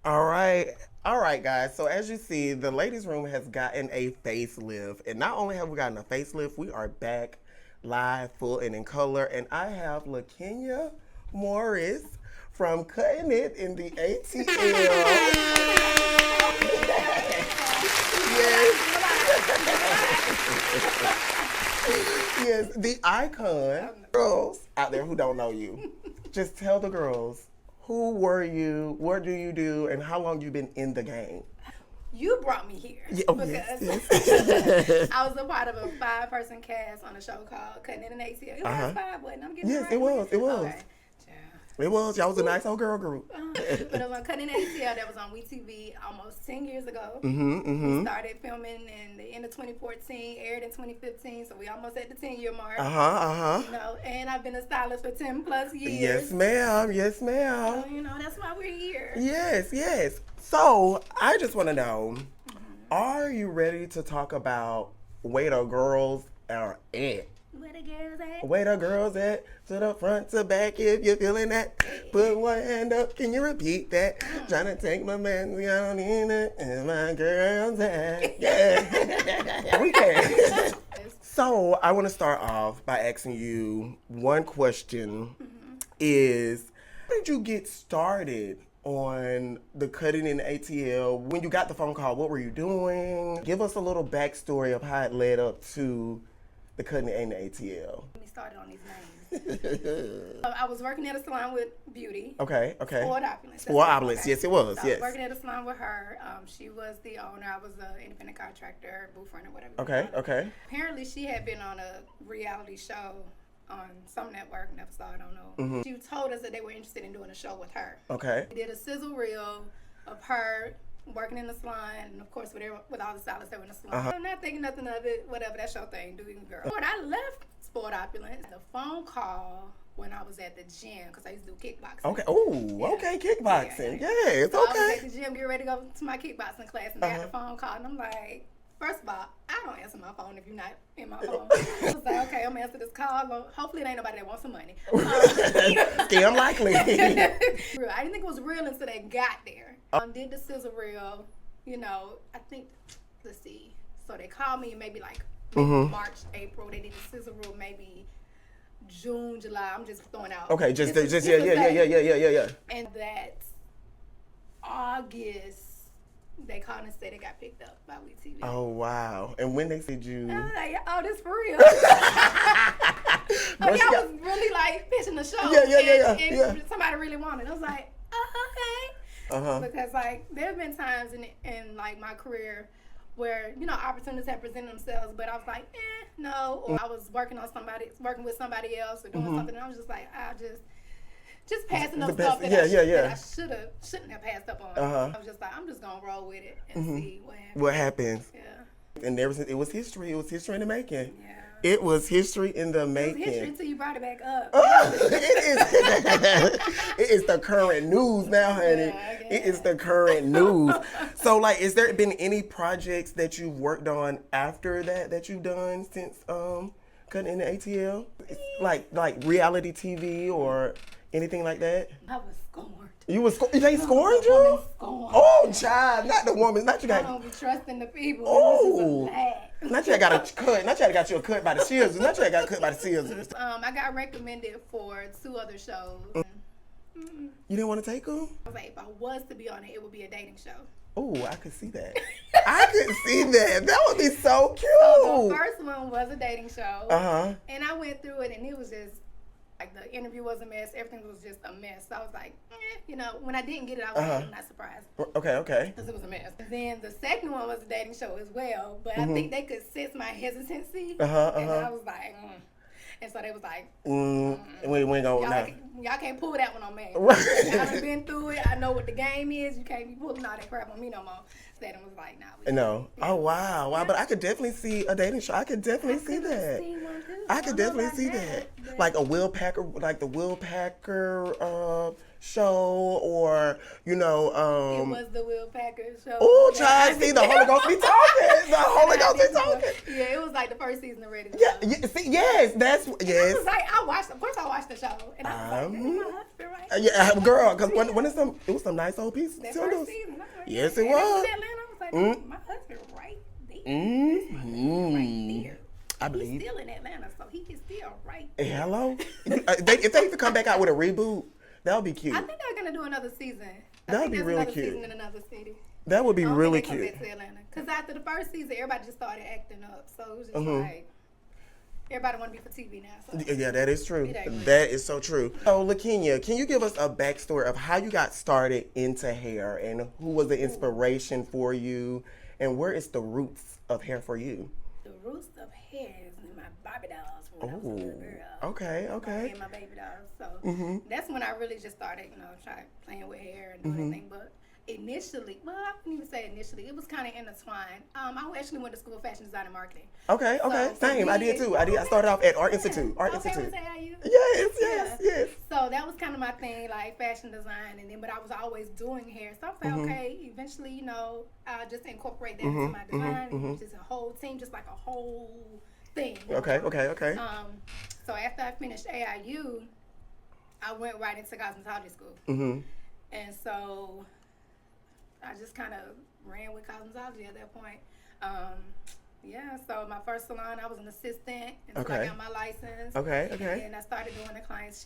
All right. All right, guys. So as you see, the ladies' room has gotten a facelift. And not only have we gotten a facelift, we are back live, full and in color. And I have LaKenya Morris from Cutting It in the ATL. Yes, the icon. Girls out there who don't know you, just tell the girls, who were you, what do you do, and how long you been in the game? You brought me here because yes. I was a part of a 5-person cast on a show called Cutting It in ATL. It was 5, wasn't it? I'm getting Yes, it right. it was. Okay. It was. Y'all was a nice old girl group. But it was on Cutting It in ATL that was on WeTV almost 10 years ago. We Started filming in the end of 2014, aired in 2015, so we almost at the 10-year mark. You know, and I've been a stylist for 10 plus years. Yes, ma'am. Yes, ma'am. So, you know, that's why we're here. Yes. So, I just want to know, are you ready to talk about where the girls are at? Where the girls at? Where the girls at? To the front, to back, if you're feeling that. Put one hand up, can you repeat that? Trying to take my man, I don't need it, and my girls at. Yeah. We can. So, I want to start off by asking you one question is, how did you get started on the Cutting in ATL? When you got the phone call, what were you doing? Give us a little backstory of how it led up to the Cutting in the ATL. Let me start on these names. I was working at a salon with Beauty. Okay. Spoiled Opulence. Spoiled Opulence, yes, it was. So Yes. I was working at a salon with her. She was the owner. I was an independent contractor, booth runner, whatever. Okay. Apparently, she had been on a reality show on some network, never saw it, I don't know. She told us that they were interested in doing a show with her. Okay. We did a sizzle reel of her working in the salon, and of course with all the stylists that were in the salon. I'm not thinking nothing of it, whatever, that's your thing, do you, girl. When I left Sport Opulence, the phone call when I was at the gym, because I used to do kickboxing. Okay. Okay, kickboxing. Yes, So okay. I was at the gym, getting ready to go to my kickboxing class, and I had a phone call, and I'm like, first of all, I don't answer my phone if you're not in my phone. I was like, okay, I'm gonna answer this call. Well, hopefully it ain't nobody that wants some money. Scam likely. I didn't think it was real until they got there. Did the sizzle reel, you know, I think, let's see. So they called me maybe like March, April. They did the sizzle reel maybe June, July. I'm just throwing out. Okay, just yeah. And that August, they called and said it got picked up by WeTV. Oh, wow. And when they said you... I was like, oh, this for real. I was really like pitching the show. And somebody really wanted it. I was like, oh, okay. Because like there have been times in like my career where, you know, opportunities have presented themselves, but I was like, no. Or I was working with somebody else or doing something, and I was just like, I'll just passing up stuff that I shouldn't have passed up on. I was just like, I'm just gonna roll with it and see what happens. Yeah. And there it was history. It was history in the making. Yeah. It was history in the making. It was history until you brought it back up. It is the current news now, honey. It is the current news. So, like, is there been any projects that you've worked on after that you've done since Cutting in the ATL? Like reality TV or anything like that? I was scorned. You was they scorned you? Scorned. Oh, child, not the woman. Not you I got. don't be trusting the people. Oh, not you got a cut. Not you got you a cut by the scissors. Not you got cut by the scissors. I got recommended for 2 other shows. You didn't want to take them? I was like, if I was to be on it, it would be a dating show. Oh, I could see that. I could see that. That would be so cute. So the first one was a dating show. And I went through it, and it was just, like, the interview was a mess. Everything was just a mess. So I was like, you know, when I didn't get it, I was like, I'm not surprised. Okay. Because it was a mess. And then the second one was a dating show as well. But I think they could sense my hesitancy. And I was like, And so they was like, we ain't gonna, y'all can't pull that one on me. Right. Y'all done been through it. I know what the game is. You can't be pulling all that crap on me no more. So they was like, nah. No. Oh, wow. But I could definitely see a dating show. I could definitely see that. I could definitely see that. Like a Will Packer, like the Will Packer show or, It was the Will Packard show. Oh, child, see, the Holy Ghost be talking. The Holy Ghost be talking. Yeah, it was like the first season of Ready to Love. Yeah, see, yes, that's, yes. I was like, I watched the show. And I was like, this is my husband, right? Yeah, girl, because when it was some nice old pieces. That first season. Yes, it was. I was like, my husband right there. Right there. I believe. He's still in Atlanta, so he is still right there. Hello? If they could come back out with a reboot, that would be cute. I think they're going to do another season. That would be really cute. Season in another city. That would be really cute. Because after the first season, everybody just started acting up. So it was just like, everybody want to be for TV now. So. Yeah, that is true. That is so true. So, LaKenya, can you give us a backstory of how you got started into hair and who was the inspiration for you and where is the roots of hair for you? The roots of hair is in my Barbie dolls when I was a little girl. Okay. And my baby dolls. So that's when I really just started, trying playing with hair and doing anything. But initially, well, I wouldn't even say initially. It was kind of intertwined. I actually went to school of fashion design and marketing. Okay. Same. I did too. I started off at Art Institute. Institute. Yes. So that was kind of my thing, like fashion design, but I was always doing hair. So I felt eventually, I'll just incorporate that into my design, just a whole team, just like a whole thing. Okay. So after I finished AIU, I went right into cosmetology school, and so I just kind of ran with cosmetology at that point. So my first salon, I was an assistant until I got my license. Okay. And I started doing the clients.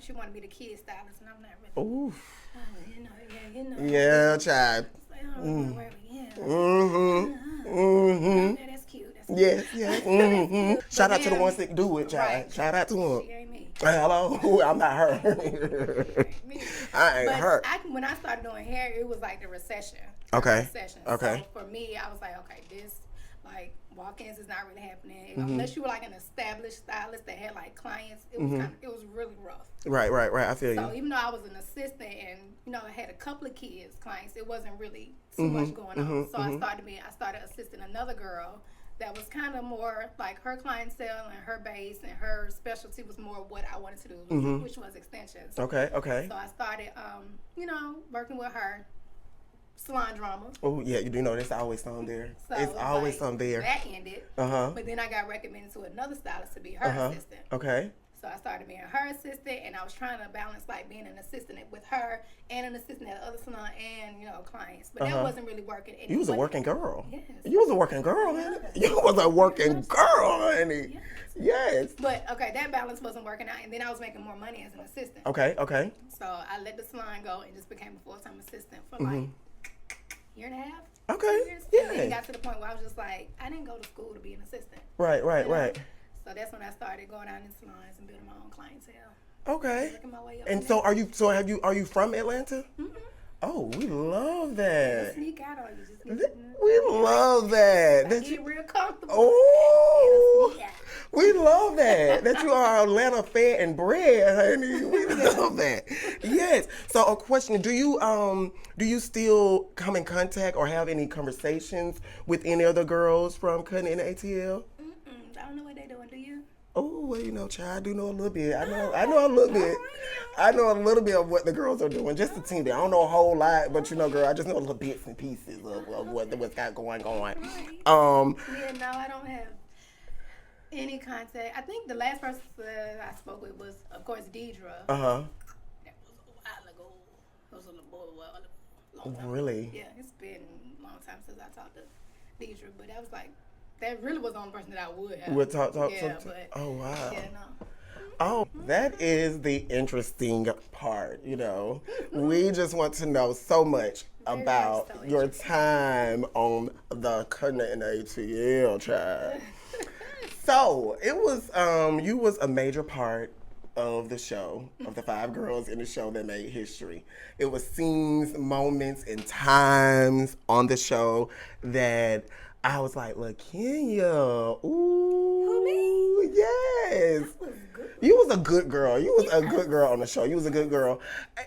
She wanted me to kid stylist, and I'm not really. Ooh. Yeah, child. That's cute. Yes. Shout out to the ones that do it, child. Right. Shout out to them. She ain't me. Hello, I'm not her. I ain't her. When I started doing hair, it was like the recession. Okay. So for me, I was like, okay, this walk-ins is not really happening unless you were like an established stylist that had like clients. It was it was really rough. Right. I feel you. So even though I was an assistant and I had a couple of kids clients, it wasn't really too much going on. So I started assisting another girl that was kind of more like her clientele and her base and her specialty was more what I wanted to do, which was extensions. Okay. So I started, working with her. Salon drama. Oh yeah, you do know there's always something there. So it's always something there. That ended. But then I got recommended to another stylist to be her assistant. Okay. So I started being her assistant, and I was trying to balance like being an assistant with her and an assistant at the other salon and clients. But that wasn't really working. And you was a working girl. Yes. You was a working girl, man. You was a working girl, honey. Yes. But that balance wasn't working out, and then I was making more money as an assistant. Okay. So I let the salon go and just became a full-time assistant for like year and a half. Okay. Years. Yeah. And then it got to the point where I was just like, I didn't go to school to be an assistant. Right. So that's when I started going out in salons and building my own clientele. Okay. Working my way up. And so are you from Atlanta? Oh, we love that. Sneak out on you. We love that. That get real comfortable. Oh, we love that. That you are Atlanta fed and bred, honey. We love that. Yes. So a question: do you still come in contact or have any conversations with any other girls from cutting in the ATL? I don't know what they're doing. Do you? Oh, well, child, I do know a little bit. I know a little bit. I know a little bit of what the girls are doing, just a teeny bit. I don't know a whole lot, but girl, I just know little bits and pieces of what's got going on. Right. No, I don't have any contact. I think the last person I spoke with was, of course, Deidre. That was a while ago. It was a long time. Really? Yeah, it's been a long time since I talked to Deidre, but that was like. That really was the only person that I would have. Talk yeah, to. But, oh, wow. Yeah, no. Oh, that is the interesting part, We just want to know so much about your time on the cutting in the ATL, child. So, it was, you was a major part of the show, of the 5 girls in the show that made history. It was scenes, moments, and times on the show that I was like, LaKenya, ooh. Who, me? Yes. You was a good girl. You was a good girl on the show. You was a good girl.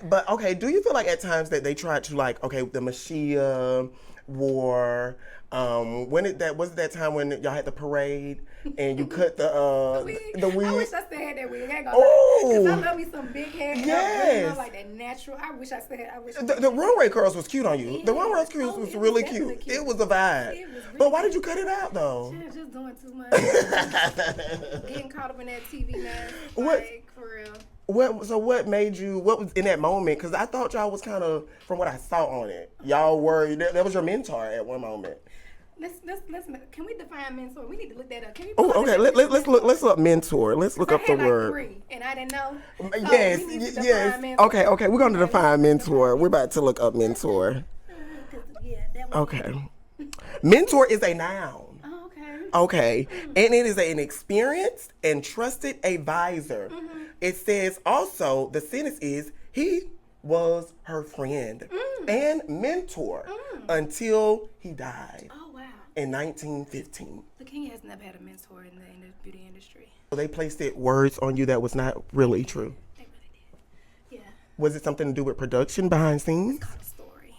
But, okay, do you feel like at times that they tried to, the Mashiach war, was it that time when y'all had the parade and you cut the wig? I wish I still had that wig. Oh. Because I love me some big hair. Yes. Like that natural natural. I wish I said. The runway curls was cute on you. Yeah. The runway curls was really cute. It was a vibe. It was really but why did you cut it out though? Yeah, just doing too much. Getting caught up in that TV, man. What? Like, for real. What made you? What was in that moment? Because I thought y'all was kind of, from what I saw on it, y'all were. That was your mentor at one moment. Let's. Can we define mentor? We need to look that up. Can we? Oh, okay. Let's look mentor. Let's look up the word. 3, and I didn't know. So yes. Mentor. Okay. We're going to define mentor. We're about to look up mentor. Yeah, that was Okay. Mentor is a noun. Oh, okay. Okay. And it is an experienced and trusted advisor. Mm-hmm. It says also, the sentence is, he was her friend and mentor until he died Oh, wow. in 1915. LaKenya has never had a mentor in the beauty industry. So they placed words on you that was not really true. They really did. Yeah. Was it something to do with production behind scenes? It's called a story.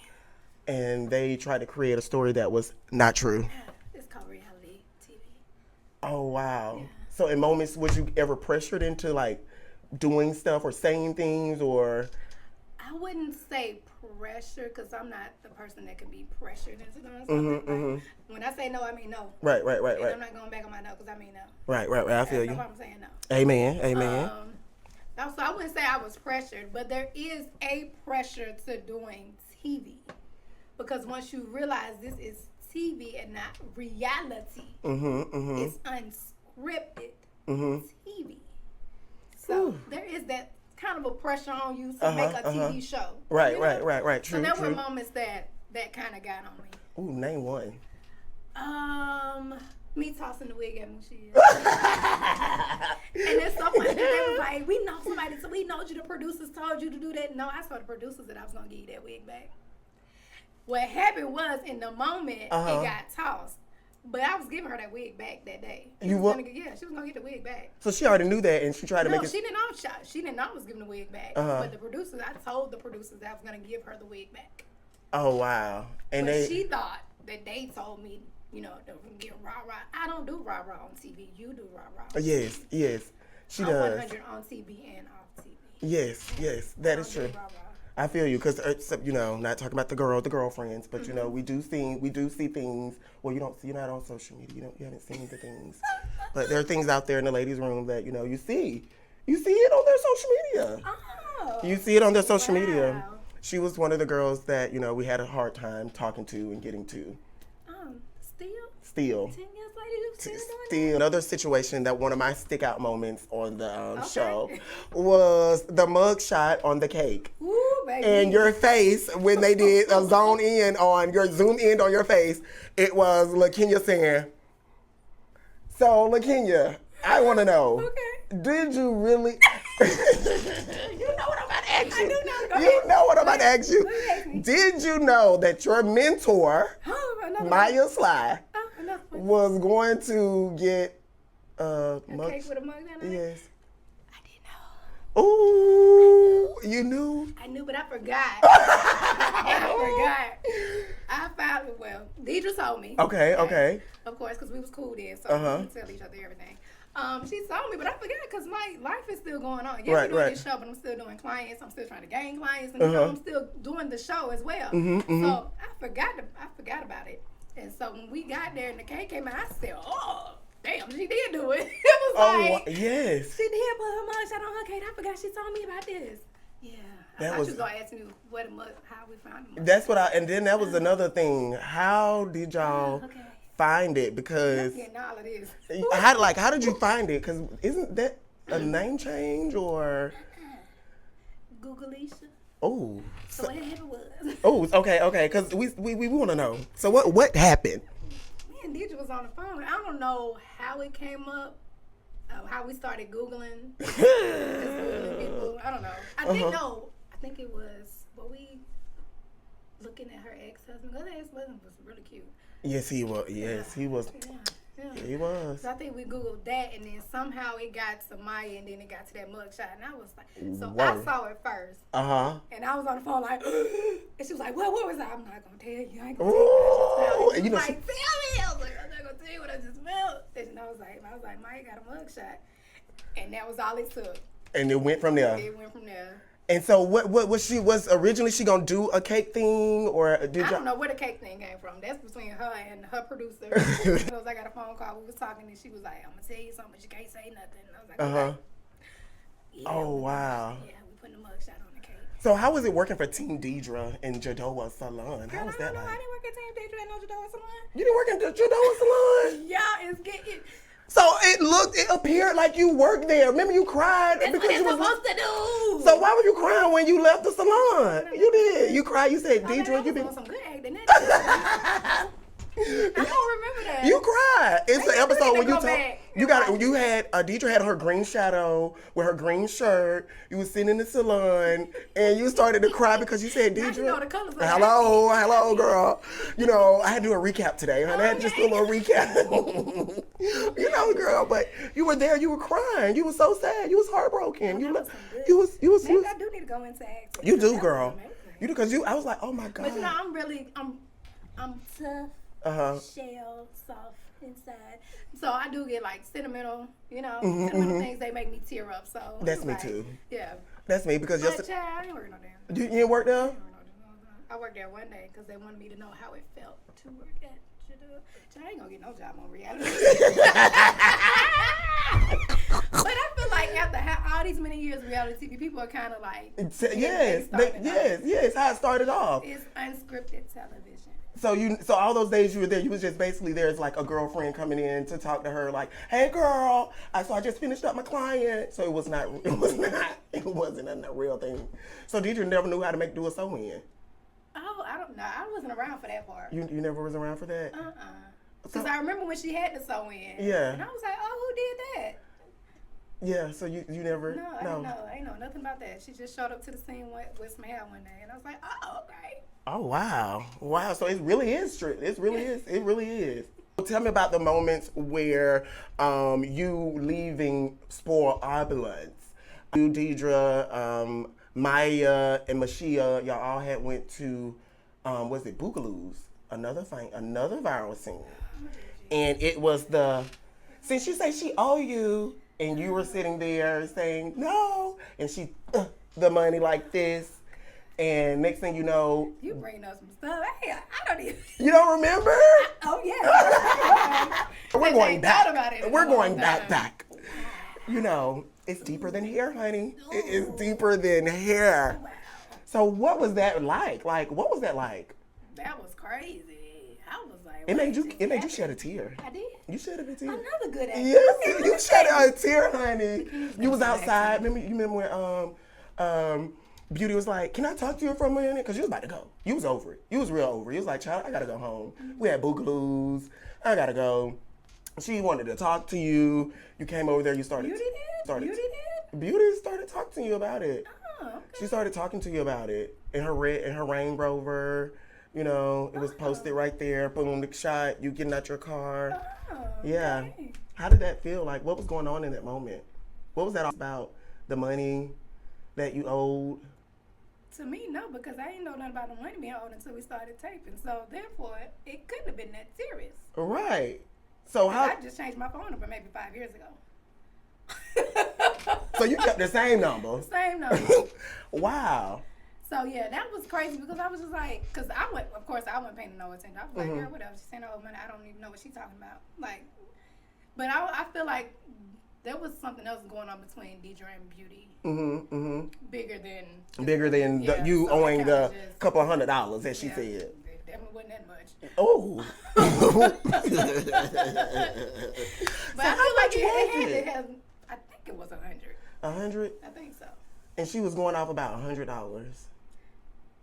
And they tried to create a story that was not true. Yeah. It's called reality TV. Oh, wow. Yeah. So in moments, was you ever pressured into like doing stuff or saying things or? I wouldn't say pressure because I'm not the person that can be pressured into doing something. Like, when I say no, I mean no. Right. And I'm not going back on my no because I mean no. Right. I feel you. That's why I'm saying no. Amen. Also, I wouldn't say I was pressured, but there is a pressure to doing TV. Because once you realize this is TV and not reality, it's unscripted TV. So there is that kind of a pressure on you to make a TV show. Right. You know? Right. True. So there were moments that kind of got on me. Ooh, name one. Me tossing the wig at Mushiya. And it's so funny. They was like, we know somebody, so we know you. The producers told you to do that. No, I told the producers that I was gonna give you that wig back. What happened was, in the moment, it got tossed. But I was giving her that wig back that day. She was gonna get the wig back. So she already knew that, and she tried to make it. She didn't know. She didn't know I was giving the wig back. But the producers, I told the producers that I was gonna give her the wig back. Oh wow! And she thought that they told me, you know, to get rah-rah. I don't do rah-rah on TV. You do rah-rah. Yes. She I'm does. 100 on TV and off TV. Yes, that is true. I feel you, because you know, not talking about the girlfriends, but you know, we do see things. Well, you're not on social media. You haven't seen the things, but there are things out there in the ladies' room that you know you see it on their social media. Oh, you see it on their social media. She was one of the girls that you know we had a hard time talking to and getting to. Still. 10 years later, you still doing Still, another situation that one of my stick out moments on the show was the mug shot on the cake. Ooh, baby. And your face, when they did a zoom in on your face, it was LaKenya saying, so LaKenya, I want to know, did you really... You know what I'm about to ask you. I do know. You know what I'm about to ask you. Did you know that your mentor, Maya Sly, was going to get a cake with a mug down there? Yes. I didn't know. Ooh, you knew? I knew, but I forgot. I found it. Well, Deidre told me. Okay. Of course, because we was cool then, so we could tell each other everything. She told me, but I forgot because my life is still going on. Yeah, I'm doing this show, but I'm still doing clients. I'm still trying to gain clients, and you know, I'm still doing the show as well. So I forgot about it. And so when we got there and the cake came out, I said, "Oh, damn, she did do it." It was like, yes, she did put her mugshot on her cake. I forgot she told me about this. Yeah, I thought she was gonna ask me how we found the mug. That's what and then that was another thing. How did y'all find it? Because getting all of this. How did you find it? Because isn't that a name change or? Googleisha. Oh. So what happened was. Oh, okay. Because we want to know. So what happened? Me and Deidre was on the phone. I don't know how it came up. How we started Googling. Just Googling people. I don't know. I didn't know. I think it was, we looking at her ex-husband. Because her ex-husband was really cute. Yes, he was. Yes, he was. Yeah. He was. So I think we Googled that, and then somehow it got to Maya, and then it got to that mugshot, and I was like, so I saw it first. And I was on the phone like, and she was like, what was that? I'm not going to tell you. I ain't going to tell you. And you know, like, tell me. I was like, I'm not going to tell you what I just felt. And I was like, Maya got a mugshot. And that was all it took. And it went from there. It went from there. And so what was originally she gonna do a cake thing or did I don't know where the cake thing came from. That's between her and her producer. Because I got a phone call, we was talking and she was like, I'm gonna tell you something, but you can't say nothing. And I was like, okay. Yeah, oh wow. Yeah, we putting a mugshot on the cake. So how was it working for Team Deidre in Jadoa Salon? How was that like? I didn't work at Team Deidre and no Jadoa Salon. You didn't work at the Jadoa Salon? Yeah, it's getting. So it appeared like you worked there. Remember you cried That's because what you they're was supposed to do. So why were you crying when you left the salon? You did. You cried. You said, Deidre, you been some good acting. I don't remember that. You cried. It's the episode when Deidre had her green shadow with her green shirt. You was sitting in the salon and you started to cry because you said, Deidre. You know the colors of hello, girl. You know, I had to do a recap today. I had to just do a little recap. You know, girl, but you were there. You were crying. You were so sad. You was heartbroken. You was. Maybe I do need to go into acting. You do, girl. You do, because I was like, oh my God. But you know, I'm tough. Shell, soft inside. So I do get like sentimental, sentimental things. They make me tear up. So that's me too. Yeah. That's me because yesterday. I ain't working no damn. You didn't work there? I worked there one day because they wanted me to know how it felt to work at Jadoa. I ain't gonna get no job on reality. But I feel like after all these many years of reality TV, people are kind of like yes, how it started off. It's unscripted television. So all those days you were there, you was just basically there as like a girlfriend coming in to talk to her, like, hey girl, I just finished up my client. So it wasn't a real thing. So Deidre never knew how to do a sew-in. Oh, I don't know. I wasn't around for that part. You never was around for that? Because I remember when she had the sew-in. Yeah. And I was like, oh, who did that? Yeah, so you never. No, I didn't know. I didn't know nothing about that. She just showed up to the scene with some hair one day, and I was like, oh, okay. Oh wow! So it really is true. It really is. Tell me about the moments where you leaving Spoil Opulence. You, Deidre, Maya, and Mashia, y'all all had went to was it Boogaloo's? Another viral scene, and it was since she say she owe you. And you were sitting there saying, no. And she, the money like this. And next thing you know. You bring up some stuff. Hey, I don't even. You don't remember? Oh, yeah. We're going back. We're going back. You know, it's deeper than hair, honey. It is deeper than hair. Wow. So what was that like? What was that like? That was crazy. I was like, it made you shed a tear. I did. You shedded a tear. Another good actor. Yes, you shed a tear, honey. You was outside. Remember when Beauty was like, "Can I talk to you for a minute?" Because you was about to go. You was over it. You was real over it. You was like, "Child, I gotta go home." We had Boogaloo's. I gotta go. She wanted to talk to you. You came over there. You started. Beauty started talking to you about it. Oh, okay. She started talking to you about it in her Range Rover. You know, it was posted right there. Boom, the shot. You getting out your car. Oh, yeah. Okay. How did that feel? Like, what was going on in that moment? What was that all about? The money that you owed? To me, no, because I didn't know nothing about the money being owed until we started taping. So, therefore, it couldn't have been that serious. Right. So how? I just changed my phone number maybe 5 years ago. So you kept the same number? Same number. Wow. So, yeah, that was crazy because I was just like, because I wasn't paying no attention. I was like, girl, whatever. She's saying all money. I don't even know what she's talking about. Like, but I feel like there was something else going on between Deidre and Beauty. Bigger than you owing the couple $100, as she said. It definitely wasn't that much. Oh. But I feel like it had, I think it was 100. 100? I think so. And she was going off about $100.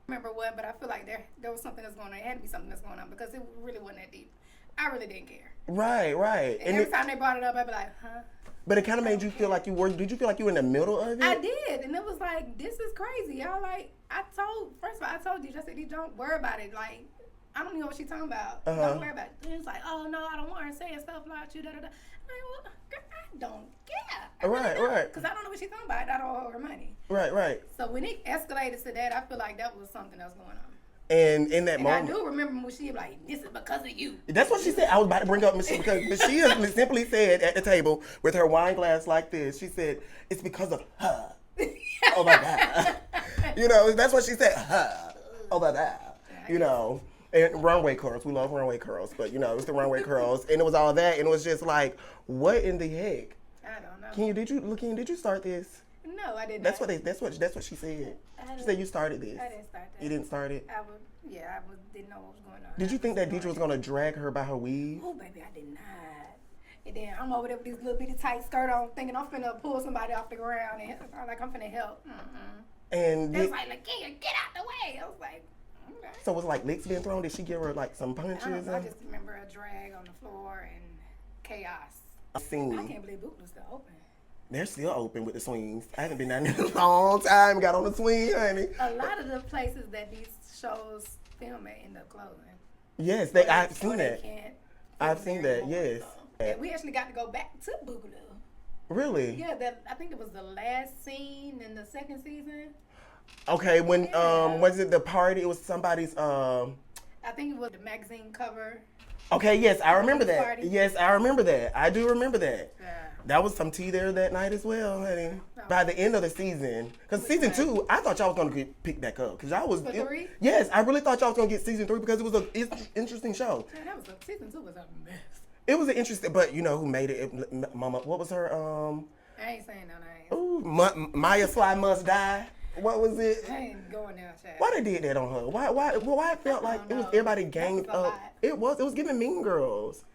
Remember what, but I feel like there was something that's going on. It had to be something that's going on because it really wasn't that deep. I really didn't care. Right. And every time they brought it up, I'd be like, huh? But it kind of made you feel like did you feel like you were in the middle of it? I did. And it was like, this is crazy. Y'all like, first of all, I told you, I said, don't worry about it. Like, I don't know what she's talking about. Don't worry about it. And it's like, oh no, I don't want her saying stuff about you, da-da-da. I'm like, well, girl, I don't care. Right. Because I don't know what she's talking about. I don't owe her money. Right. So when it escalated to that, I feel like that was something else going on. And in that moment, I do remember Mashia like, this is because of you. That's what she said. I was about to bring up Mashia because Mashia simply said at the table with her wine glass like this, she said, it's because of her. Oh my God. You know, that's what she said. Over there. You know. And runway curls. We love runway curls. But, you know, it was the runway curls. And it was all that. And it was just like, what in the heck? I don't know. Did you start this? No, I didn't. That's what she said. She said you started this. I didn't start that. You didn't start it? I didn't know what was going on. Did you think that Deidre was going to drag her by her weave? Oh, baby, I did not. And then I'm over there with this little bitty tight skirt on, thinking I'm finna pull somebody off the ground, and like I'm finna help. And they was like, LaKenya, get out the way. I was like, okay. So was like licks being thrown? Did she give her like some punches? I just remember a drag on the floor and chaos. I can't believe Boot was still open. They're still open with the swings. I haven't been down there in a long time. Got on the swing, honey. A lot of the places that these shows film at end up closing. Yes, I've seen that. I've seen that. Yes. And we actually got to go back to Boogaloo. Really? Yeah, I think it was the last scene in the second season. Okay, when was it the party? It was somebody's I think it was the magazine cover. Okay, yes, I remember that. Party. Yes, I remember that. I do remember that. Yeah. That was some tea there that night as well, honey. No. By the end of the season, because season 2, I thought y'all was gonna get picked back up. Cause y'all was. For 3? Yes, I really thought y'all was gonna get season 3 because it was an interesting show. Yeah, season 2 was a mess. It was an interesting, but you know who made it? Mama, what was her? I ain't saying no names. Ooh, Maya Sly Must Die. What was it? I ain't going there, Chad. Why they did that on her? Why it felt like it was everybody ganged up? It was giving Mean Girls.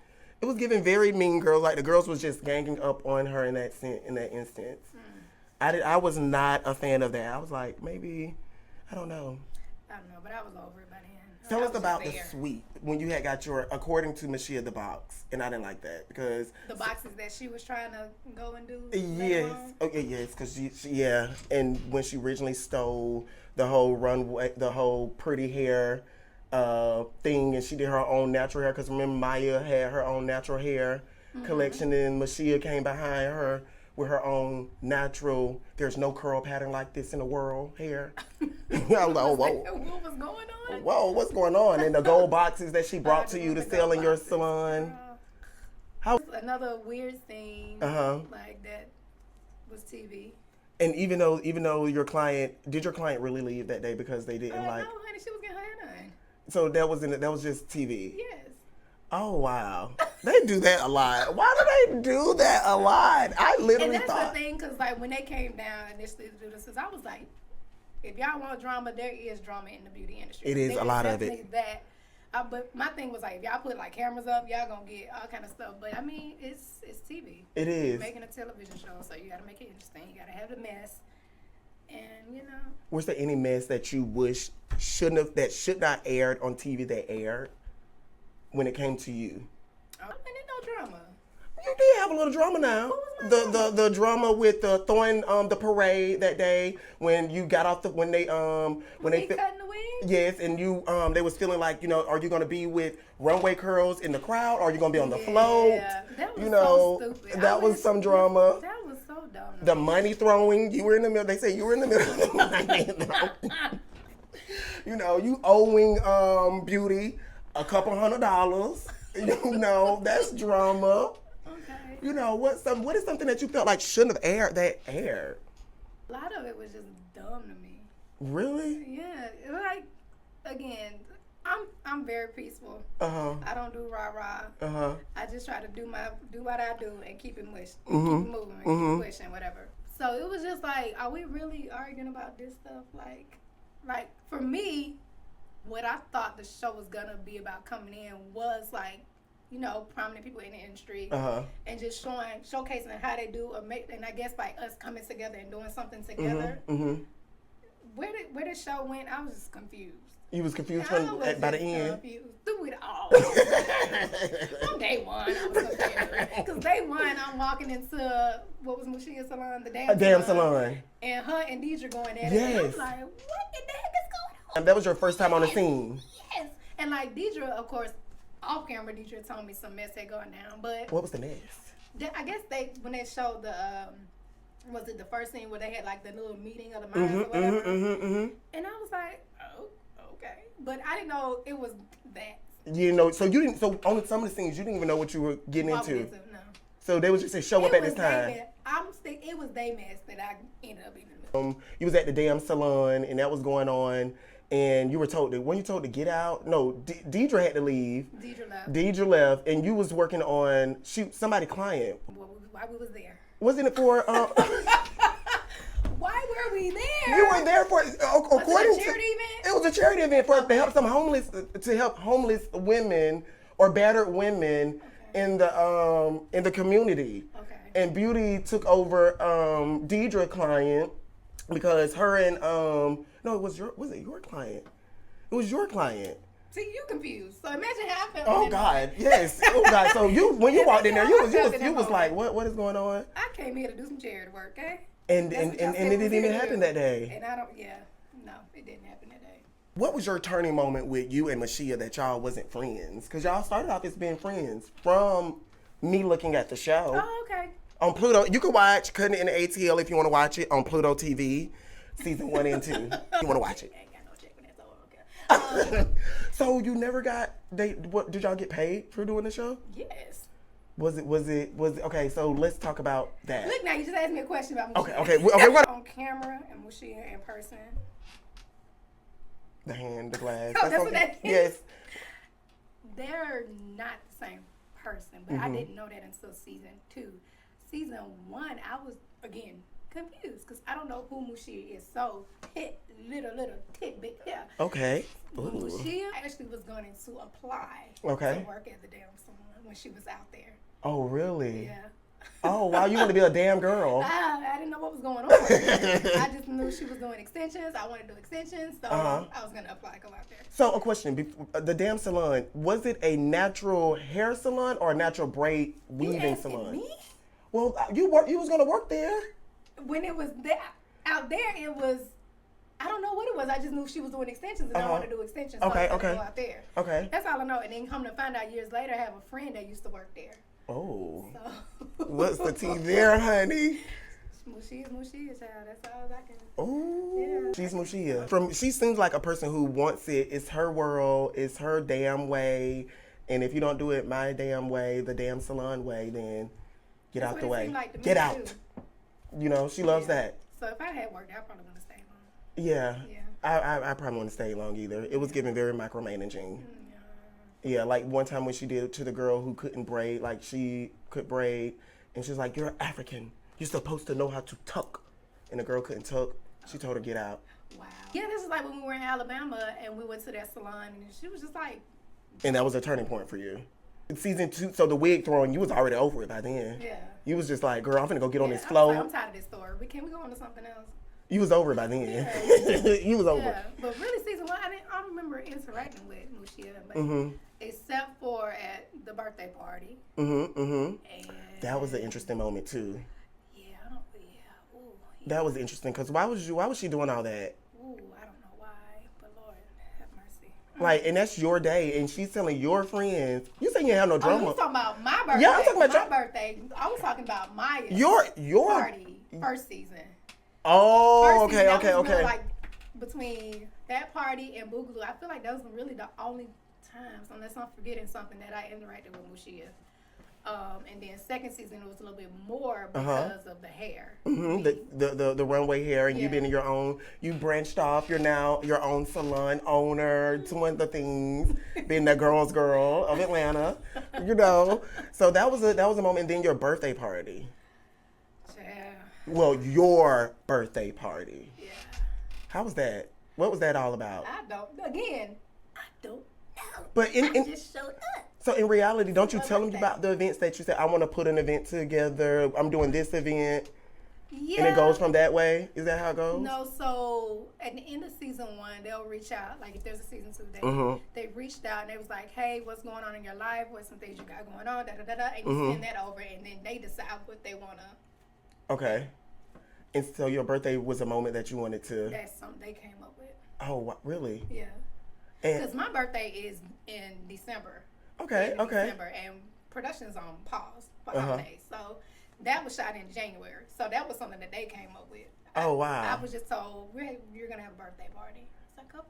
It was giving very Mean Girls. Like the girls was just ganging up on her in that instance. I was not a fan of that. I was like, maybe, I don't know. I don't know, but I was over it by then. Tell us about the suite when you had got your, according to Mashia, the box, and I didn't like that because the boxes that she was trying to go and do. Yes, okay, yes, because she, and when she originally stole the whole runway, the whole pretty hair thing, and she did her own natural hair. Because remember, Maya had her own natural hair collection, and Mashia came behind her with her own natural, there's no curl pattern like this in the world hair. I was like, oh, whoa. What was going on? Whoa, what's going on? And the gold boxes that she brought to you to sell in your salon. How? Another weird thing like that was TV. And even though your client, did your client really leave that day because they didn't like? No, honey, she was getting her hair done. So that was just TV? Yes. Oh, wow. They do that a lot. Why do they do that a lot? I literally thought. And that's the thing, because like when they came down initially to do this, I was like, if y'all want drama, there is drama in the beauty industry. It is a lot of it. That. But my thing was like, if y'all put like cameras up, y'all gonna get all kind of stuff. But I mean, it's TV. It is. You're making a television show, so you gotta make it interesting. You gotta have the mess, and you know. Was there any mess that you wish should not aired on TV that aired when it came to you? Oh, I didn't know drama. You did have a little drama now. The drama with throwing the parade that day when you got off when they cutting the wig? Yes, and you they was feeling like, you know, are you gonna be with runway curls in the crowd or are you gonna be on the float? Yeah, that was so stupid. That was some drama. That was so dumb. The money throwing, you were in the middle. They say you were in the middle of the money. You know, you owing Beauty a couple $100. You know, that's drama. Okay. You know, what is something that you felt like shouldn't have aired that aired? A lot of it was just dumb to me. Really? Yeah. Like, again, I'm very peaceful. I don't do rah-rah. I just try to do what I do and keep it keep it moving, keep it pushing, whatever. So it was just like, are we really arguing about this stuff? Like for me, what I thought the show was gonna be about coming in was like, you know, prominent people in the industry and just showcasing how they do, and I guess by us coming together and doing something together. Where the show went, I was just confused. You was confused by the end? Confused through it all. On day one, I was confused. Because day one, I'm walking into, what was Mashia's salon? The damn salon. And her and Deidre going at it. And I was like, what the heck is going on? And that was your first time on the scene. Yes. And like Deidre, of course, off camera, Deidre told me some mess had gone down. But what was the mess? I guess when they showed the, was it the first scene where they had like the little meeting of the minds or whatever? And I was like, oh, okay. But I didn't know it was that. You know, so on some of the scenes, you didn't even know what you were getting into. No. So they was just to show up at this time. It was they mess that I ended up in the middle. You was at the damn salon and that was going on, and you were told when you told to get out. No, Deidre had to leave. Deidre left, and you was working on somebody client. Why we was there? Wasn't it for? Why were we there? You were there for according to a charity event. It was a charity event to help homeless women or battered women in the community. Okay. And Beauty took over Deidre client because her and was it your client? It was your client. See, you confused. So imagine how I felt. Oh God, yes. Oh God. So when you walked in there, you was like, what is going on? I came here to do some charity work, okay? And it didn't even happen that day. And no, it didn't happen that day. What was your turning moment with you and Mashia that y'all wasn't friends? Because y'all started off as being friends from me looking at the show. Oh, okay. On Pluto, you can watch Cutting It in the ATL if you want to watch it on Pluto TV, season 1 and 2. You want to watch it? I ain't got no check when that's over. So you never got did y'all get paid for doing the show? Yes. Was it okay? So let's talk about that. Look, now you just asked me a question about Mushia. Okay. What on camera and Mushia in person? The hand, the glass. Oh, that's what that is. Yes. They're not the same person, but I didn't know that until season 2. Season 1, I was again confused because I don't know who Mushia is. So little tidbit here. Okay. Mushia actually was going to apply to work at the damn salon when she was out there. Oh, really? Yeah. Oh, wow, you want to be a damn girl. I didn't know what was going on. I just knew she was doing extensions. I wanted to do extensions, so I was going to apply to go out there. So, a question. The damn salon, was it a natural hair salon or a natural braid weaving salon? Me? Well, you was going to work there. When it was out there, it was, I don't know what it was. I just knew she was doing extensions, and I wanted to do extensions, so I was going to go out there. Okay. That's all I know. And then come to find out years later, I have a friend that used to work there. Oh. So. What's the tea there, honey? She's Mushia, child. That's all I can. Oh. Yeah. She's Mushia. She seems like a person who wants it. It's her world. It's her damn way. And if you don't do it my damn way, the damn salon way, then get out the way. Like get out. Too. You know, she loves that. So if I had worked, I probably wouldn't have stayed long. Yeah. I probably wouldn't stay long either. It was giving very micromanaging. Yeah, like one time when she did it to the girl who couldn't braid, like she could braid, and she was like, "You're African. You're supposed to know how to tuck." And the girl couldn't tuck. She told her get out. Wow. Yeah, this is like when we were in Alabama and we went to that salon, and she was just like. And that was a turning point for you. Season 2, so the wig throwing, you was already over it by then. Yeah. You was just like, girl, I'm finna go get on this flow. I'm tired of this story. But can we go on to something else? You was over it by then. Yeah. You was over it. Yeah, but really season 1, I don't remember interacting with Mushia, but except for at the birthday party. And that was an interesting moment too. Yeah. That was interesting because why was she doing all that? Ooh, I don't know why, but Lord have mercy. Like, and that's your day, and she's telling your friends. You saying you have no drama? Oh, you talking about my birthday? Yeah, I'm talking about my birthday. I was talking about Maya's your party, first season. Oh, okay. Really, like between that party and Boogaloo, I feel like those were really the only times, unless I'm forgetting something, that I interacted with Mushia. And then second season it was a little bit more because of the hair. The runway hair, and you being your own. You branched off. You're now your own salon owner. Doing the things, being the girl's girl of Atlanta. You know, so that was a moment. And then your birthday party. Yeah. Well, your birthday party. Yeah. How was that? What was that all about? I don't know. But I just showed up. So in reality, don't you tell them about the events that you said, I want to put an event together, I'm doing this event, and it goes from that way? Is that how it goes? No, so at the end of season 1, they'll reach out, like if there's a season 2, they reached out and they was like, hey, what's going on in your life? What's some things you got going on? And you send that over, and then they decide what they want to. Okay. And so your birthday was a moment that you wanted to. That's something they came up with. Oh, really? Yeah. Because my birthday is in December. Okay. December, and production is on pause for holidays. So that was shot in January. So that was something that they came up with. Oh, wow. I was just told, you're going to have a birthday party. It's like, oh.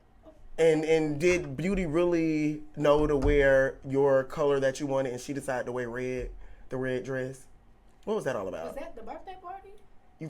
And did Beauty really know to wear your color that you wanted, and she decided to wear red, the red dress? What was that all about? Was that the birthday party?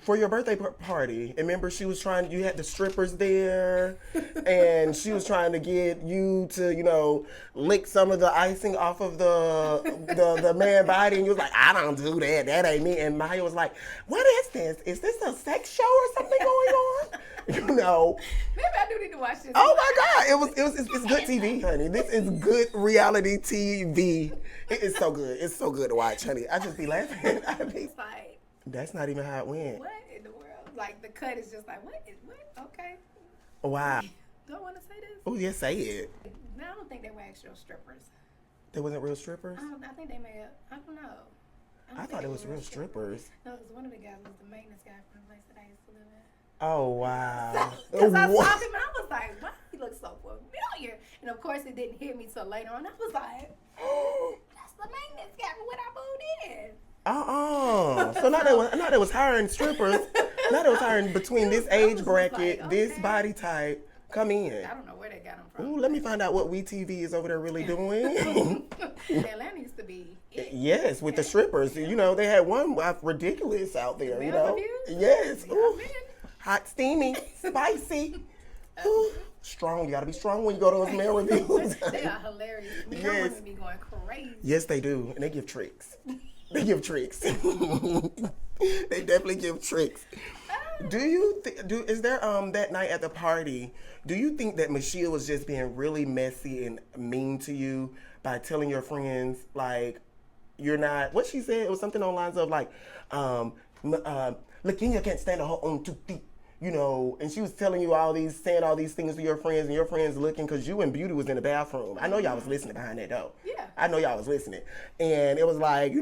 For your birthday party. And remember, she was you had the strippers there, and she was trying to get you to, lick some of the icing off of the man body, and you was like, I don't do that. That ain't me. And Maya was like, what is this? Is this a sex show or something going on? Maybe I do need to watch this. Oh my God. It's good TV, honey. This is good reality TV. It is so good. It's so good to watch, honey. I just be laughing. It's like, that's not even how it went. what in the world? Like, the cut is just like, what? Okay. Wow. Do I want to say this? Oh, yeah, say it. No, I don't think they were actual strippers. They wasn't real strippers? I think they may have, I don't know. I thought it was real strippers. No, because one of the guys was the maintenance guy from the place that I used to live in. Oh, wow. Because I saw him and I was like, wow, he looks so familiar. And of course, it didn't hit me till later on. I was like, that's the maintenance guy from when I moved in. So now they was hiring strippers. Now they was hiring between this age bracket, like, this body type. Come in. I don't know where they got them from. Ooh, let me find out what WeTV is over there really doing. Atlanta used to be it. Yes, with the strippers. They had one ridiculous out there. Yes. Ooh. Hot, steamy, spicy. Ooh. Strong. You gotta be strong when you go to those male reviews. They are hilarious. Yes. Women be going crazy. Yes, they do, and they give tricks. They give tricks. They definitely give tricks. Is there that night at the party? Do you think that Michelle was just being really messy and mean to you by telling your friends like you're not? What she said, it was something on lines of like, LaKenya can't stand on her own 2 feet. And she was telling you saying all these things to your friends, and your friends looking, because you and Beauty was in the bathroom. I know y'all was listening behind that door. Yeah. I know y'all was listening. And it was like,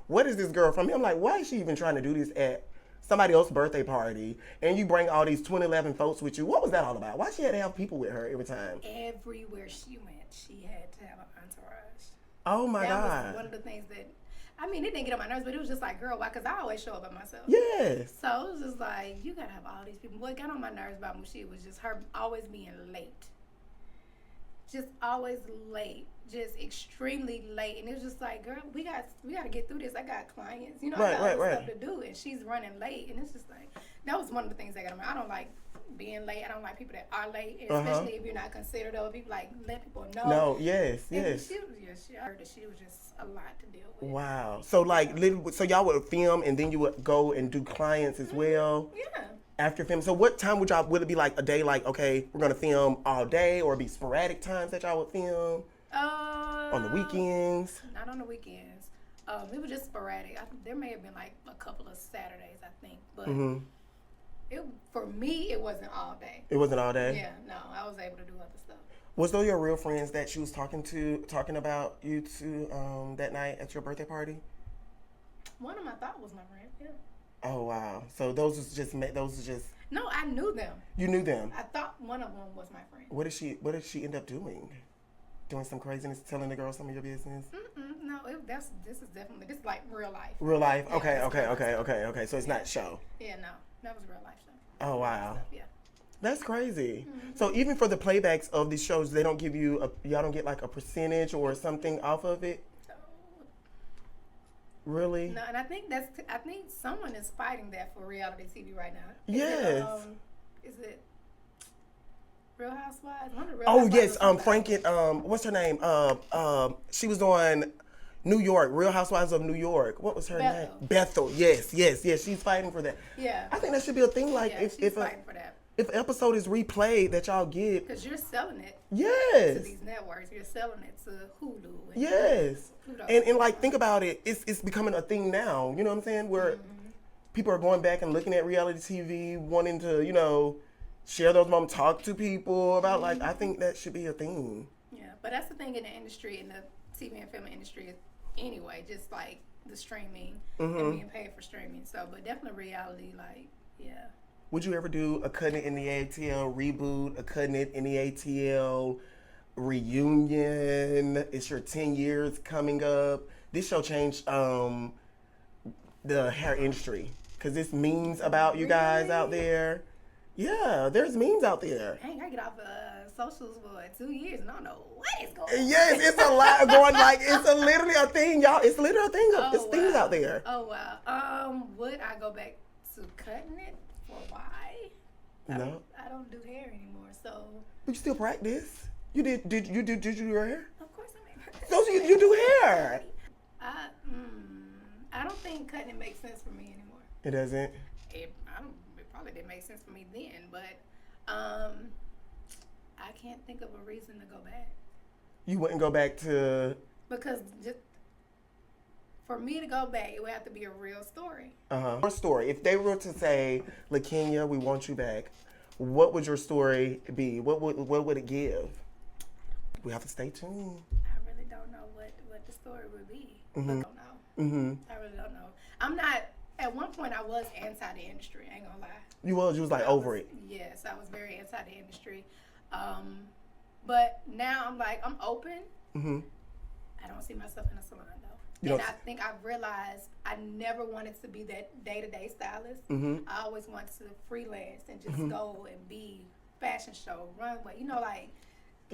what is this girl from? I'm like, why is she even trying to do this at somebody else's birthday party? And you bring all these 2011 folks with you. What was that all about? Why she had to have people with her every time? Everywhere she went, she had to have an entourage. Oh my God. That was one of the things that, it didn't get on my nerves, but it was just like, girl, why? Because I always show up by myself. Yes. So it was just like, you gotta have all these people. What got on my nerves about Mushi was just her always being late. Just always late. Just extremely late. And it was just like, girl, we got to get through this. I got clients. I got other stuff to do. And she's running late. And it's just like, that was one of the things that got on my nerves. I don't like being late. I don't like people that are late, especially if you're not considerate of people. Like, let people know. No, yes. She heard that she was just a lot to deal with. Wow. So so y'all would film and then you would go and do clients as well. Yeah. After film. So what time would it be like a day? Like, okay, we're gonna film all day, or be sporadic times that y'all would film? On the weekends. Not on the weekends. It was just sporadic. There may have been like a couple of Saturdays, I think, but. For me, it wasn't all day. It wasn't all day? Yeah, no. I was able to do other stuff. Was those your real friends that she was talking about you to that night at your birthday party? One of them I thought was my friend, yeah. Oh, wow. So those was just... No, I knew them. You knew them? I thought one of them was my friend. What did she end up doing? Doing some craziness, telling the girl some of your business? No, this is like real life. Real life? Yeah, Okay. So it's not show. Yeah, no. That was real life stuff. Oh, wow. Yeah. That's crazy. So even for the playbacks of these shows, they don't give you y'all don't get like a percentage or something off of it? Really? No, and I think someone is fighting that for reality TV right now. Yes. Is it Real Housewives? One of the Real Housewives. Housewives Franken, what's her name? She was on New York, Real Housewives of New York. What was her name? Bethel. Yes. She's fighting for that. Yeah. I think that should be a thing. Like she's fighting for that. If an episode is replayed that y'all get. Because you're selling it. Yes. To these networks. You're selling it to Hulu. Yes. And like, think about it. It's becoming a thing now. You know what I'm saying? Where people are going back and looking at reality TV, wanting to, share those moments, talk to people about, like, I think that should be a thing. Yeah. But that's the thing in the industry, in the TV and film industry anyway, just like the streaming and being paid for streaming. So, but definitely reality, like, yeah. Would you ever do a Cutting It in the ATL reboot, a Cutting It in the ATL reunion? It's your 10 years coming up. This show changed the hair industry because this means about you guys out there. Yeah, there's memes out there. Dang, I get off socials for 2 years and I don't know what is going on. Yes, it's a lot going. Like it's literally a thing, y'all. It's literally a thing. It's wow. things out there. Oh wow. Would I go back to cutting it? For why? No. I don't do hair anymore, so. But you still practice? You did you do your hair? Of course I make. So you do hair. I don't think cutting it makes sense for me anymore. It doesn't. It probably didn't make sense for me then, but I can't think of a reason to go back. You wouldn't go back to. Because just for me to go back, it would have to be a real story. Your story. If they were to say, LaKenya, we want you back, what would your story be? What would it give? We have to stay tuned. I really don't know what the story would be. I don't know. I really don't know. I'm not. At one point, I was anti the industry. I ain't gonna lie. You was like over it. Yes, I was very anti the industry. But now I'm like, I'm open. I don't see myself in a salon though. And I think I've realized I never wanted to be that day-to-day stylist. I always wanted to freelance and just go and be fashion show, runway, like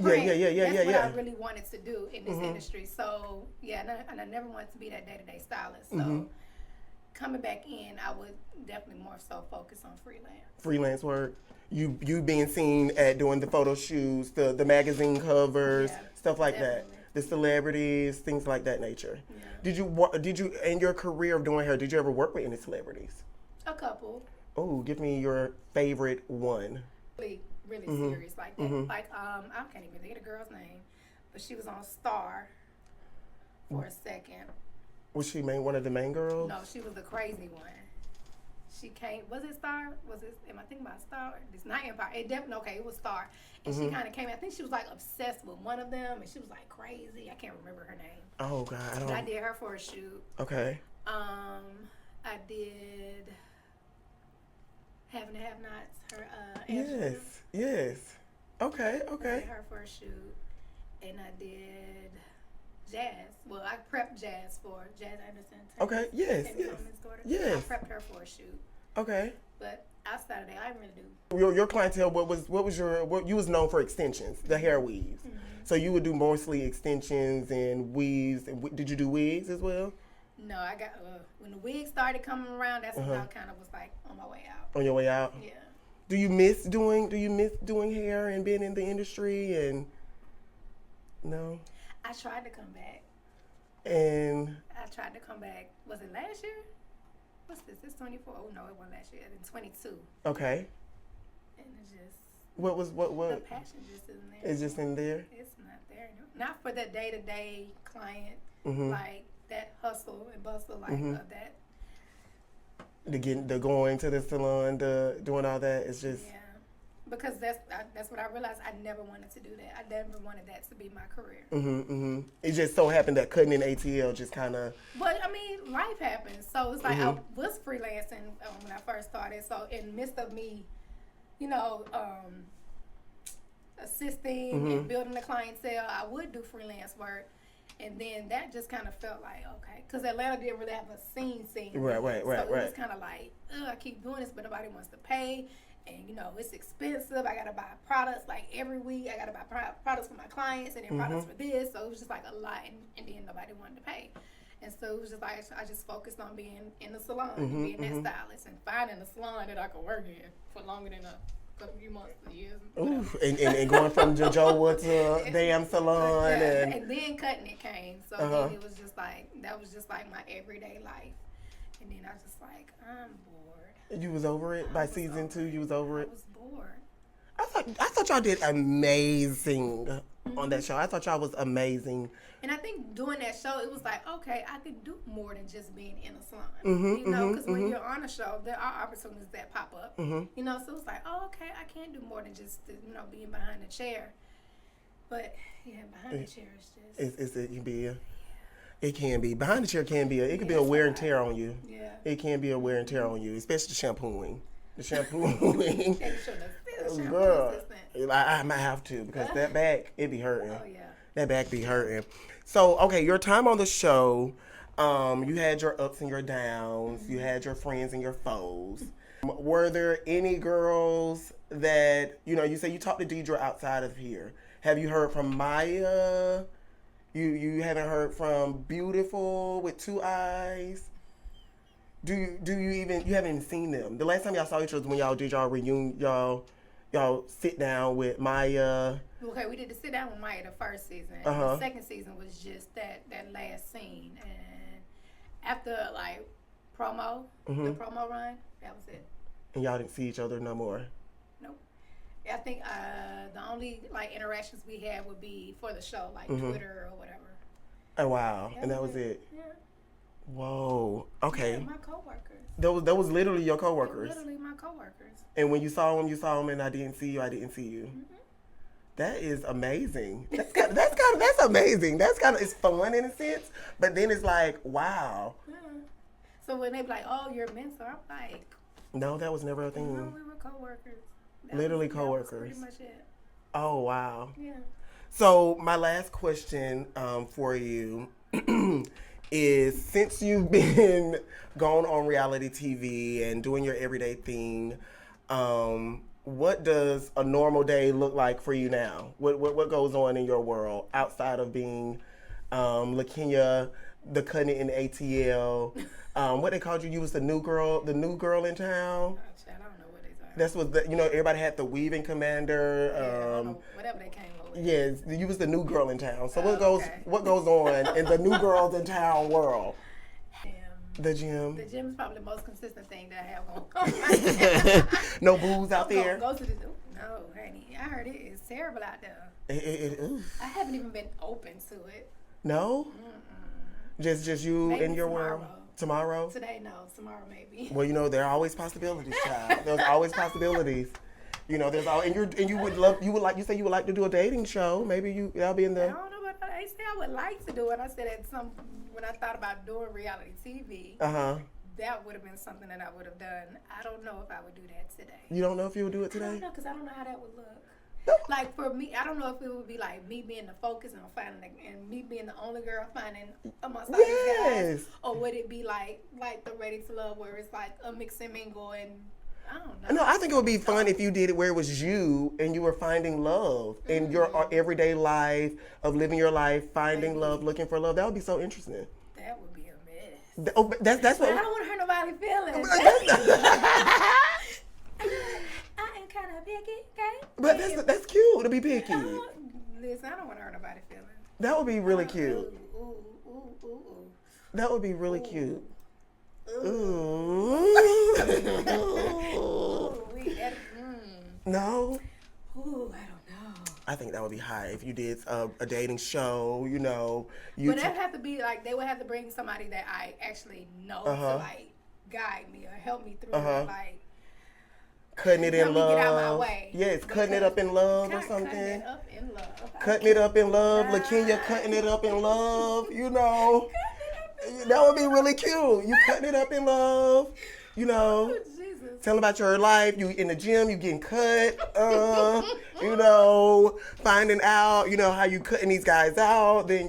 print. That's what I really wanted to do in this industry. So and I never wanted to be that day-to-day stylist. So coming back in, I would definitely more so focus on freelance work. You being seen at doing the photo shoots, the magazine covers, stuff like that. The celebrities, things like that nature. Yeah. Did you in your career of doing hair, did you ever work with any celebrities? A couple. Oh, give me your favorite one. Really serious like that. Like I can't even think of the girl's name, but she was on Star for a second. Was she one of the main girls? No, she was the crazy one. She came. Was it Star? Am I thinking about Star? It's not Empire. It definitely okay. It was Star, and she kind of came. I think she was like obsessed with one of them, and she was like crazy. I can't remember her name. Oh God, But I did her for a shoot. Okay. I did Have and Have Nots. Her. Yes. Okay. I did her for a shoot, and I did Jazz. Well, I prepped Jazz for Jazz Anderson. Okay. Yes. Yes. I prepped her for a shoot. Okay. But outside of that, I didn't really do. Your clientele, what you was known for extensions, the hair weaves. So you would do mostly extensions and weaves. And did you do wigs as well? No, I got when the wigs started coming around. That's when I kind of was like on my way out. On your way out? Yeah. Do you miss doing hair and being in the industry and no? I tried to come back. And I tried to come back. Was it last year? What's this? It's 24. Oh no, it wasn't last year. It's 22. Okay. And it's just what? The passion just isn't there. It's just in there. It's not there. Not for the day-to-day client, like that hustle and bustle, like of that. The going to the salon, doing all that. It's just. Yeah. Because that's what I realized. I never wanted to do that. I never wanted that to be my career. It just so happened that cutting in ATL just kind of. But I mean, life happens. So it's like I was freelancing when I first started. So in the midst of me, assisting and building the clientele, I would do freelance work. And then that just kind of felt like, okay, because Atlanta didn't really have a scene. Right. So it was kind of like, I keep doing this, but nobody wants to pay. And, it's expensive. I got to buy products like every week. I got to buy products for my clients and then products for this. So it was just like a lot. And then nobody wanted to pay. And so it was just like, I just focused on being in the salon, being that stylist, and finding a salon that I could work in for longer than a few months, years. Ooh, and going from Jojoa to a damn salon. And then cutting it came. So then it was just like, that was just like my everyday life. And then I was just like, I'm bored. You was over it by season 2. You was over it. I was bored. I thought y'all did amazing on that show. I thought y'all was amazing. And I think doing that show, it was like, okay, I could do more than just being in a salon. Because when you're on a show, there are opportunities that pop up. So it was like, oh, okay, I can do more than just being behind the chair. But behind the chair is just. It can be. Behind the chair can be. It could be a wear and tear on you. Yeah. It can be a wear and tear on you, especially the shampooing. The shampooing. Girl, I might have to because that back, it be hurting. Oh, yeah. That back be hurting. So, okay, your time on the show, you had your ups and your downs. You had your friends and your foes. Were there any girls that, you say you talked to Deidre outside of here. Have you heard from Maya? You haven't heard from Beautiful with Two Eyes? You haven't even seen them? The last time y'all saw each other was when y'all did y'all reunion, y'all sit down with Maya. Okay, we did the sit down with Maya the first season. The second season was just that last scene, and after like promo, the promo run, that was it. And y'all didn't see each other no more? Nope. I think the only like interactions we had would be for the show, like Twitter or whatever. Oh wow, and that was it. Yeah. Whoa. Okay. Yeah, my coworkers. That was literally your coworkers. Literally my coworkers. And when you saw them, and I didn't see you. Mm-hmm. That is amazing. That's amazing. It's fun in a sense, but then it's like, wow. Yeah. So when they be like, "Oh, you're a mentor," I'm like, no, that was never a thing. No, we were coworkers. Literally coworkers. coworkers. Pretty much it. Oh wow. Yeah. So my last question for you is, since you've been going on reality TV and doing your everyday thing, what does a normal day look like for you now? What goes on in your world outside of being LaKenya, the cutting it in ATL? What they called you? You was the new girl in town. I don't know what they are. That's what everybody had the weaving commander. Whatever they came up with. Yes, you was the new girl in town. So what goes on in the new girls in town world? The gym. The gym is probably the most consistent thing that I have on. No booze out there? Go to the gym. No, honey. I heard it is terrible out there. I haven't even been open to it. No? Just you maybe and your tomorrow. world? Tomorrow? Today, no. Tomorrow, maybe. Well, there are always possibilities, child. There's always possibilities. There's all, and you would like to do a dating show. Maybe that'll be in the. I don't know about that. I say I would like to do it. I said when I thought about doing reality TV. That would have been something that I would have done. I don't know if I would do that today. You don't know if you would do it today? I don't know, because I don't know how that would look. Like for me, I don't know if it would be like me being the focus and me being the only girl finding amongst all these guys, or would it be like the Ready to Love, where it's like a mix and mingle, and I don't know. No, I think it would be fun if you did it where it was you and you were finding love in your everyday life of living your life, finding love, looking for love. That would be so interesting. That would be a mess. Oh, that's what. I don't want to hurt nobody's feelings. I am kind of picky, okay? But that's cute to be picky. Listen, I don't want to hurt nobody's feelings. That would be really cute. Ooh. That would be really cute. Ooh. No? Ooh, I don't know. I think that would be high if you did a dating show, But that have to be like, they would have to bring somebody that I actually know to like guide me or help me through like cutting it in love. Get out of my way. Yes, cutting it up in love or something. Cutting it up in love. Cutting it up in love. LaKenya cutting it up in love. That would be really cute. You cutting it up in love. Oh, Jesus. Telling about your life. You in the gym. You getting cut. Finding out. How you cutting these guys out. Then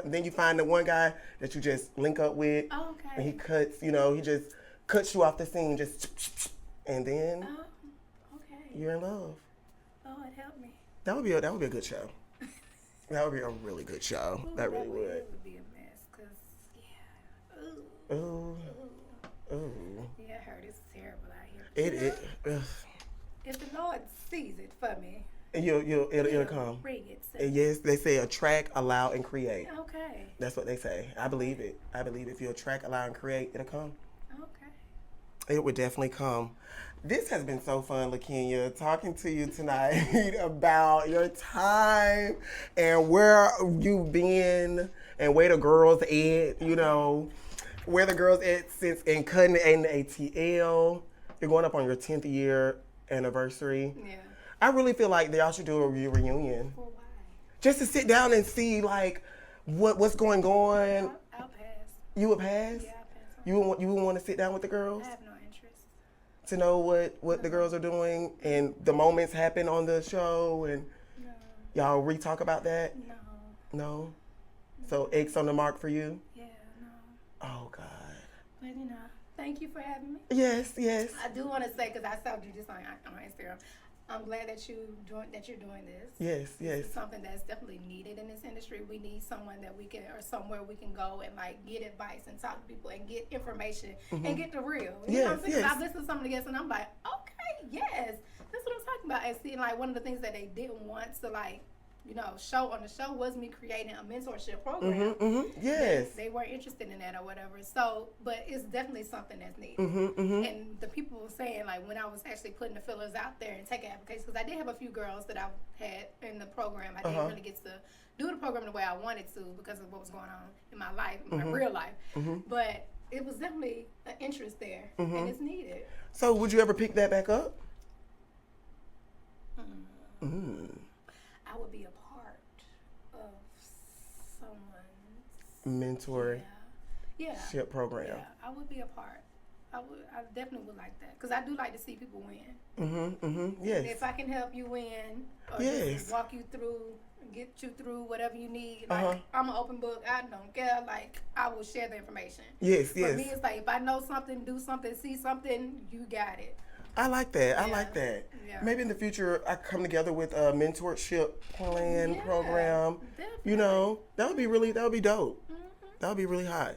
then you find the one guy that you just link up with. Oh, okay. And he cuts. He just cuts you off the scene. And then you're in love. Lord help me. That would be a good show. That would be a really good show. That really would. It would be a mess, cause Ooh. Yeah, I heard it's terrible out here. If the Lord sees it for me, it'll come. Bring it. And yes, they say attract, allow, and create. Okay. That's what they say. I believe it. If you attract, allow, and create, it'll come. Okay. It would definitely come. This has been so fun, LaKenya, talking to you tonight about your time and where you've been and where the girls at, where the girls at since in cutting in the ATL. You're going up on your 10th year anniversary. Yeah. I really feel like y'all should do a reunion. Well, why? Just to sit down and see what's going on. I'll pass. You would pass? Yeah, I'll pass. You would want to sit down with the girls? I have no interest. To know what the girls are doing and the moments happen on the show and y'all re-talk about that? No? So X on the mark for you? Yeah, no. Oh, God. But, thank you for having me. Yes. I do want to say, because I saw you just on Instagram, I'm glad that you're doing this. Yes. This is something that's definitely needed in this industry. We need someone that we can, or somewhere we can go and like get advice and talk to people and get information and get the real. You know what I'm saying? Yes. I've listened to some of the guests and I'm like, okay, yes, that's what I'm talking about. And seeing like one of the things that they didn't want to like, show on the show was me creating a mentorship program. Yes. They weren't interested in that or whatever. So, but it's definitely something that's needed. And the people were saying, like, when I was actually putting the fillers out there and taking applications, because I did have a few girls that I had in the program. I didn't really get to do the program the way I wanted to because of what was going on in my life, in my real life. But it was definitely an interest there, and it's needed. So, would you ever pick that back up? I would be a part of someone's mentorship program. Yeah, I would be a part. I definitely would like that because I do like to see people win. Yes. If I can help you win, or just walk you through, get you through whatever you need. Like I'm an open book. I don't care. Like I will share the information. Yes. For me, it's like if I know something, do something, see something, you got it. I like that. I like that. Yeah. Maybe in the future I come together with a mentorship program. Definitely. That would be dope. That would be really hot.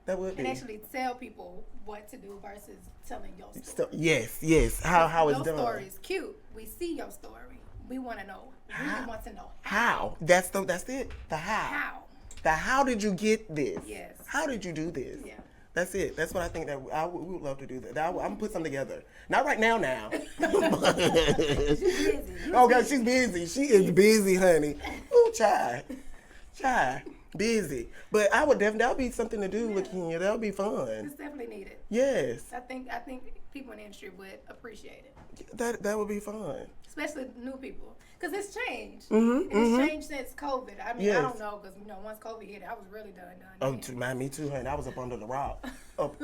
That would be. And actually tell people what to do versus telling your story. Yes. How it's done. Your story is cute. We see your story. We want to know. We want to know how. That's it. The how. How did you get this? Yes. How did you do this? Yeah. That's it. That's what I think that we would love to do. That I'm gonna put something together. Not right now. She's busy. Oh God, she's busy. She is busy, honey. Ooh, child, busy. But I would definitely. That would be something to do, LaKenya. That would be fun. It's definitely needed. Yes. I think people in the industry would appreciate it. That would be fun. Especially new people. Because it's changed. It's changed since COVID. I mean, I don't know, because, once COVID hit, I was really done. Oh, me too, honey. I was up under the rock.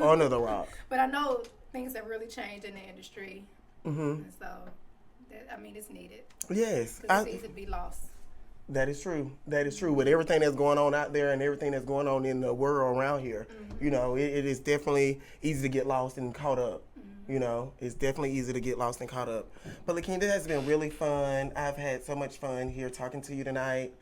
Under the rock. But I know things have really changed in the industry. And so, it's needed. Yes. Because it's easy to be lost. That is true. With everything that's going on out there and everything that's going on in the world around here, it is definitely easy to get lost and caught up. It's definitely easy to get lost and caught up. But LaKenya, this has been really fun. I've had so much fun here talking to you tonight.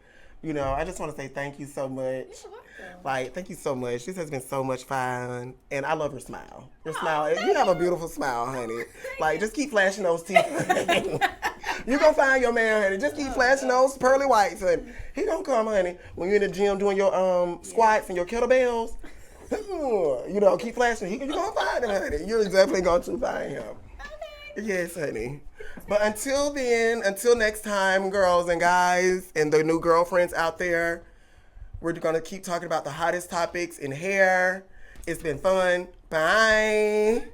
I just want to say thank you so much. You're welcome. Like, thank you so much. This has been so much fun. And I love your smile. Your smile. You have a beautiful smile, honey. Like, just keep flashing those teeth. You're going to find your man, honey. Just keep flashing those pearly whites, honey. He don't come, honey. When you're in the gym doing your squats and your kettlebells, keep flashing. You're going to find him, honey. You're definitely going to find him. Okay. Yes, honey. But until then, until next time, girls and guys and the new girlfriends out there, we're going to keep talking about the hottest topics in hair. It's been fun. Bye.